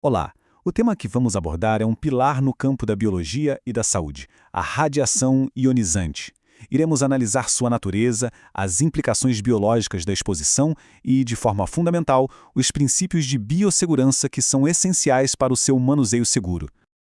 Olá! O tema que vamos abordar é um pilar no campo da biologia e da saúde, a radiação ionizante. Iremos analisar sua natureza, as implicações biológicas da exposição e, de forma fundamental, os princípios de biossegurança que são essenciais para o seu manuseio seguro.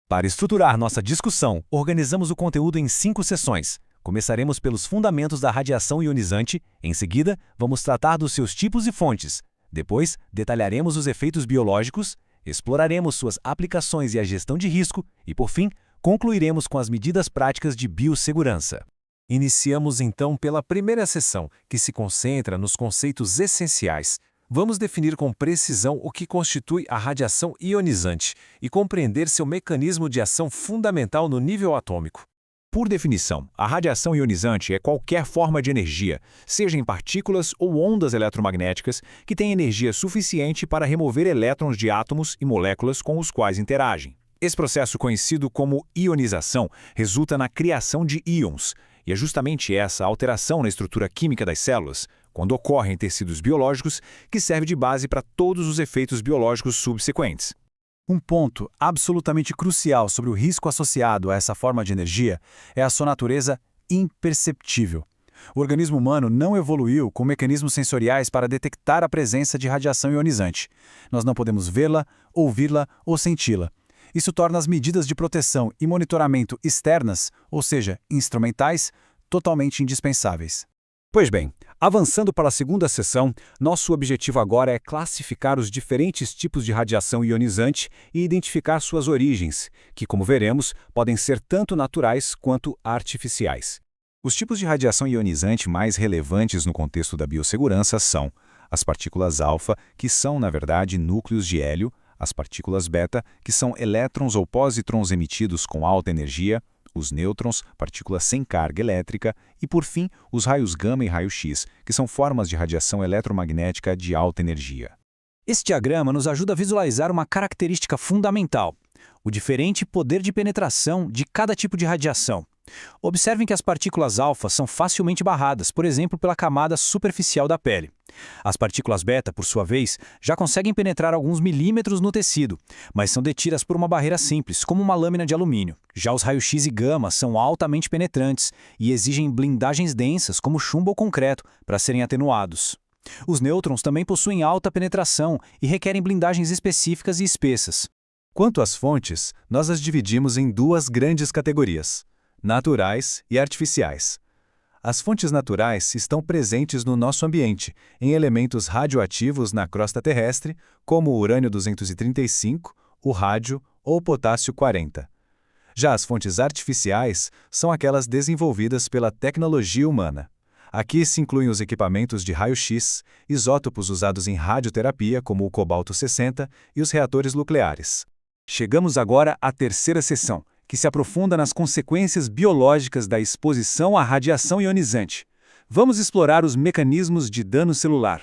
Para estruturar nossa discussão, organizamos o conteúdo em 5 sessões. Começaremos pelos fundamentos da radiação ionizante, em seguida, vamos tratar dos seus tipos e fontes. Depois, detalharemos os efeitos biológicos, exploraremos suas aplicações e a gestão de risco e, por fim, concluiremos com as medidas práticas de biossegurança. Iniciamos então pela primeira sessão, que se concentra nos conceitos essenciais. Vamos definir com precisão o que constitui a radiação ionizante e compreender seu mecanismo de ação fundamental no nível atômico. Por definição, a radiação ionizante é qualquer forma de energia, seja em partículas ou ondas eletromagnéticas, que tem energia suficiente para remover elétrons de átomos e moléculas com os quais interagem. Esse processo, conhecido como ionização, resulta na criação de íons, e é justamente essa alteração na estrutura química das células, quando ocorre em tecidos biológicos, que serve de base para todos os efeitos biológicos subsequentes. Um ponto absolutamente crucial sobre o risco associado a essa forma de energia é a sua natureza imperceptível. O organismo humano não evoluiu com mecanismos sensoriais para detectar a presença de radiação ionizante. Nós não podemos vê-la, ouvi-la ou senti-la. Isso torna as medidas de proteção e monitoramento externas, ou seja, instrumentais, totalmente indispensáveis. Pois bem, avançando para a segunda sessão, nosso objetivo agora é classificar os diferentes tipos de radiação ionizante e identificar suas origens, que, como veremos, podem ser tanto naturais quanto artificiais. Os tipos de radiação ionizante mais relevantes no contexto da biossegurança são as partículas alfa, que são, na verdade, núcleos de hélio, as partículas beta, que são elétrons ou pósitrons emitidos com alta energia, os nêutrons, partículas sem carga elétrica, e, por fim, os raios gama e raio-x, que são formas de radiação eletromagnética de alta energia. Esse diagrama nos ajuda a visualizar uma característica fundamental: o diferente poder de penetração de cada tipo de radiação. Observem que as partículas alfa são facilmente barradas, por exemplo, pela camada superficial da pele. As partículas beta, por sua vez, já conseguem penetrar alguns milímetros no tecido, mas são detidas por uma barreira simples, como uma lâmina de alumínio. Já os raios-x e gama são altamente penetrantes e exigem blindagens densas, como chumbo ou concreto, para serem atenuados. Os nêutrons também possuem alta penetração e requerem blindagens específicas e espessas. Quanto às fontes, nós as dividimos em 2 grandes categorias: naturais e artificiais. As fontes naturais estão presentes no nosso ambiente, em elementos radioativos na crosta terrestre, como o urânio-235, o rádio ou o potássio-40. Já as fontes artificiais são aquelas desenvolvidas pela tecnologia humana. Aqui se incluem os equipamentos de raio-x, isótopos usados em radioterapia, como o cobalto-60, e os reatores nucleares. Chegamos agora à terceira sessão, que se aprofunda nas consequências biológicas da exposição à radiação ionizante. Vamos explorar os mecanismos de dano celular.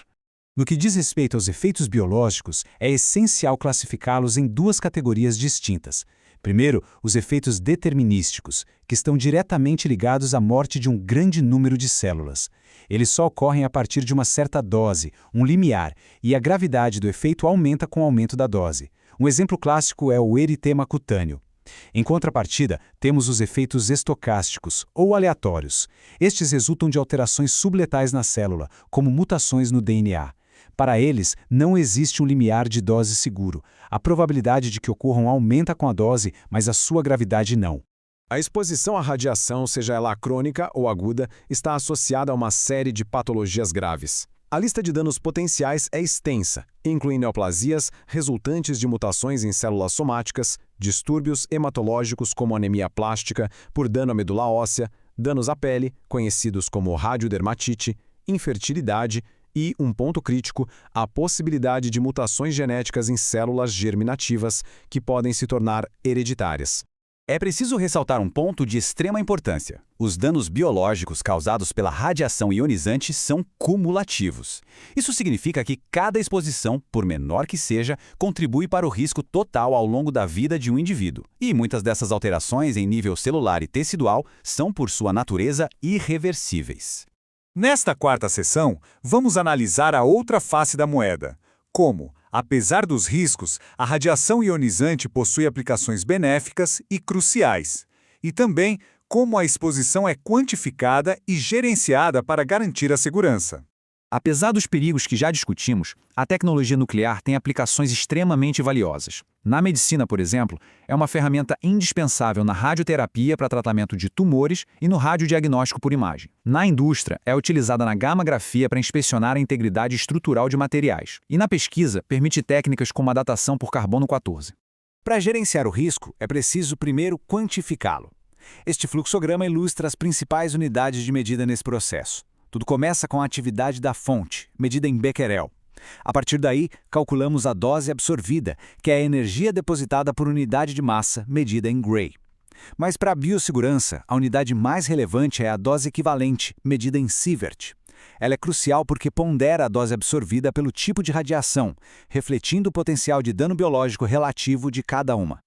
No que diz respeito aos efeitos biológicos, é essencial classificá-los em 2 categorias distintas. Primeiro, os efeitos determinísticos, que estão diretamente ligados à morte de um grande número de células. Eles só ocorrem a partir de uma certa dose, um limiar, e a gravidade do efeito aumenta com o aumento da dose. Um exemplo clássico é o eritema cutâneo. Em contrapartida, temos os efeitos estocásticos, ou aleatórios. Estes resultam de alterações subletais na célula, como mutações no DNA. Para eles, não existe um limiar de dose seguro. A probabilidade de que ocorram aumenta com a dose, mas a sua gravidade não. A exposição à radiação, seja ela crônica ou aguda, está associada a uma série de patologias graves. A lista de danos potenciais é extensa, incluindo neoplasias resultantes de mutações em células somáticas, distúrbios hematológicos como anemia plástica por dano à medula óssea, danos à pele, conhecidos como radiodermatite, infertilidade e, um ponto crítico, a possibilidade de mutações genéticas em células germinativas que podem se tornar hereditárias. É preciso ressaltar um ponto de extrema importância. Os danos biológicos causados pela radiação ionizante são cumulativos. Isso significa que cada exposição, por menor que seja, contribui para o risco total ao longo da vida de um indivíduo. E muitas dessas alterações em nível celular e tecidual são, por sua natureza, irreversíveis. Nesta quarta sessão, vamos analisar a outra face da moeda, como Apesar dos riscos, a radiação ionizante possui aplicações benéficas e cruciais. E também como a exposição é quantificada e gerenciada para garantir a segurança. Apesar dos perigos que já discutimos, a tecnologia nuclear tem aplicações extremamente valiosas. Na medicina, por exemplo, é uma ferramenta indispensável na radioterapia para tratamento de tumores e no radiodiagnóstico por imagem. Na indústria, é utilizada na gammagrafia para inspecionar a integridade estrutural de materiais. E na pesquisa, permite técnicas como a datação por carbono 14. Para gerenciar o risco, é preciso primeiro quantificá-lo. Este fluxograma ilustra as principais unidades de medida nesse processo. Tudo começa com a atividade da fonte, medida em becquerel. A partir daí, calculamos a dose absorvida, que é a energia depositada por unidade de massa, medida em Gray. Mas para a biossegurança, a unidade mais relevante é a dose equivalente, medida em Sievert. Ela é crucial porque pondera a dose absorvida pelo tipo de radiação, refletindo o potencial de dano biológico relativo de cada uma.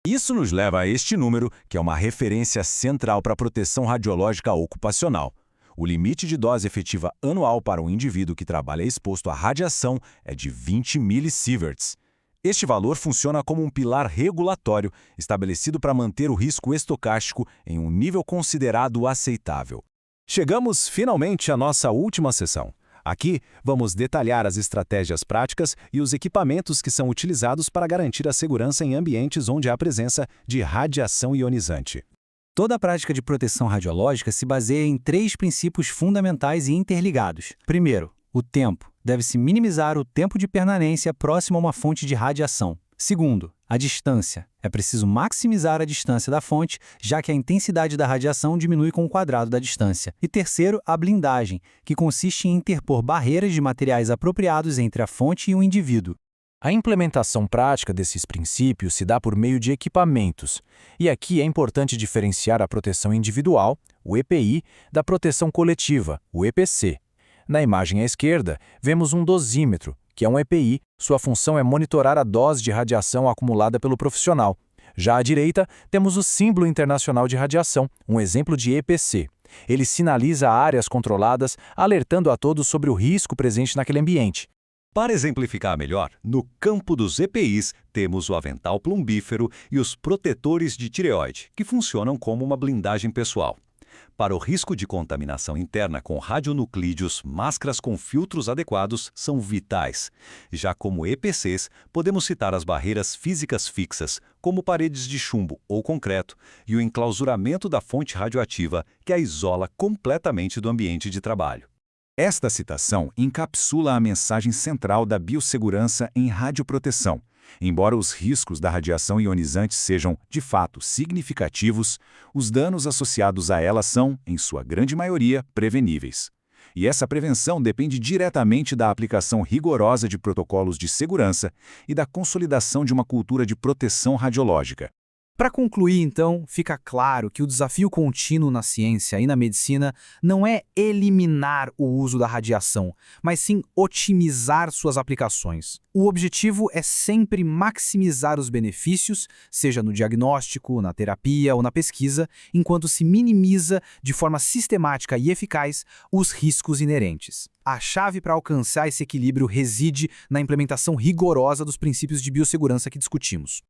Isso nos leva a este número, que é uma referência central para a proteção radiológica ocupacional. O limite de dose efetiva anual para um indivíduo que trabalha exposto à radiação é de 20 millisieverts. Este valor funciona como um pilar regulatório estabelecido para manter o risco estocástico em um nível considerado aceitável. Chegamos finalmente à nossa última sessão. Aqui, vamos detalhar as estratégias práticas e os equipamentos que são utilizados para garantir a segurança em ambientes onde há presença de radiação ionizante. Toda a prática de proteção radiológica se baseia em 3 princípios fundamentais e interligados. Primeiro, o tempo. Deve-se minimizar o tempo de permanência próximo a uma fonte de radiação. Segundo, a distância. É preciso maximizar a distância da fonte, já que a intensidade da radiação diminui com o quadrado da distância. E terceiro, a blindagem, que consiste em interpor barreiras de materiais apropriados entre a fonte e o indivíduo. A implementação prática desses princípios se dá por meio de equipamentos, e aqui é importante diferenciar a proteção individual, o EPI, da proteção coletiva, o EPC. Na imagem à esquerda, vemos um dosímetro, que é um EPI, sua função é monitorar a dose de radiação acumulada pelo profissional. Já à direita, temos o símbolo internacional de radiação, um exemplo de EPC. Ele sinaliza áreas controladas, alertando a todos sobre o risco presente naquele ambiente. Para exemplificar melhor, no campo dos EPIs, temos o avental plumbífero e os protetores de tireoide, que funcionam como uma blindagem pessoal. Para o risco de contaminação interna com radionuclídeos, máscaras com filtros adequados são vitais. Já como EPCs, podemos citar as barreiras físicas fixas, como paredes de chumbo ou concreto, e o enclausuramento da fonte radioativa, que a isola completamente do ambiente de trabalho. Esta citação encapsula a mensagem central da biossegurança em radioproteção. Embora os riscos da radiação ionizante sejam, de fato, significativos, os danos associados a ela são, em sua grande maioria, preveníveis. E essa prevenção depende diretamente da aplicação rigorosa de protocolos de segurança e da consolidação de uma cultura de proteção radiológica. Para concluir, então, fica claro que o desafio contínuo na ciência e na medicina não é eliminar o uso da radiação, mas sim otimizar suas aplicações. O objetivo é sempre maximizar os benefícios, seja no diagnóstico, na terapia ou na pesquisa, enquanto se minimiza de forma sistemática e eficaz os riscos inerentes. A chave para alcançar esse equilíbrio reside na implementação rigorosa dos princípios de biossegurança que discutimos.